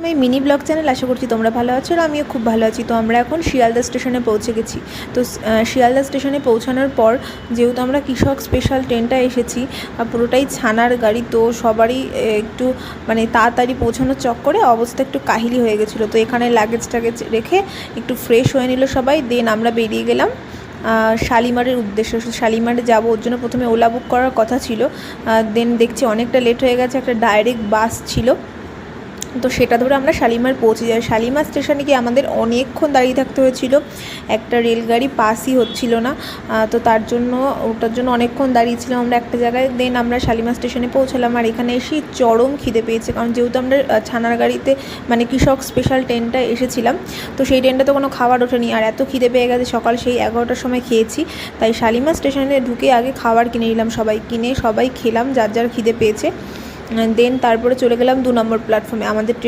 এই mini blog channel, আশা করছি তোমরা ভালো আছো আর আমিও খুব ভালো আছি। তো আমরা এখন শিয়ালদা স্টেশনে পৌঁছে গেছি। তো শিয়ালদা স্টেশনে পৌঁছানোর পর যেহেতু আমরা কৃষক স্পেশাল ট্রেনটা এসেছি, পুরোটাই ছানার গাড়ি, তো সবারই একটু মানে তাড়াতাড়ি পৌঁছানোর চক্করে অবস্থা একটু কাহিলি হয়ে গেছিলো। তো এখানে লাগেজ টাগেজ রেখে একটু ফ্রেশ হয়ে নিল সবাই, দেন আমরা বেরিয়ে গেলাম শালিমারের উদ্দেশ্যে। শালিমারে যাবো, ওর জন্য প্রথমে ওলা বুক করার কথা ছিল, দেন দেখছি অনেকটা লেট হয়ে গেছে, একটা ডাইরেক্ট বাস ছিল, তো সেটা ধরে আমরা শালিমার পৌঁছে যাই। শালিমার স্টেশনে গিয়ে আমাদের অনেকক্ষণ দাঁড়িয়ে থাকতে হয়েছিল, একটা রেলগাড়ি পাসই হচ্ছিল না, তো ওটার জন্য অনেকক্ষণ দাঁড়িয়েছিলাম আমরা একটা জায়গায়। দেন আমরা শালিমার স্টেশনে পৌঁছালাম, আর এখানে এসে চরম খিদে পেয়েছে, কারণ যেহেতু আমরা ছানার গাড়িতে মানে কৃষক স্পেশাল ট্রেনটা এসেছিলাম, তো সেই ট্রেনটাতে কোনো খাবার ওঠেনি, আর এত খিদে পেয়ে গেছে, সকাল সেই 11টার সময় খেয়েছি। তাই শালিমার স্টেশনে ঢুকে আগে খাবার কিনে নিলাম, সবাই খেলাম যার যার খিদে পেয়েছে। দেন তারপরে চলে গেলাম 2 নম্বর প্ল্যাটফর্মে। আমাদের ট্রেন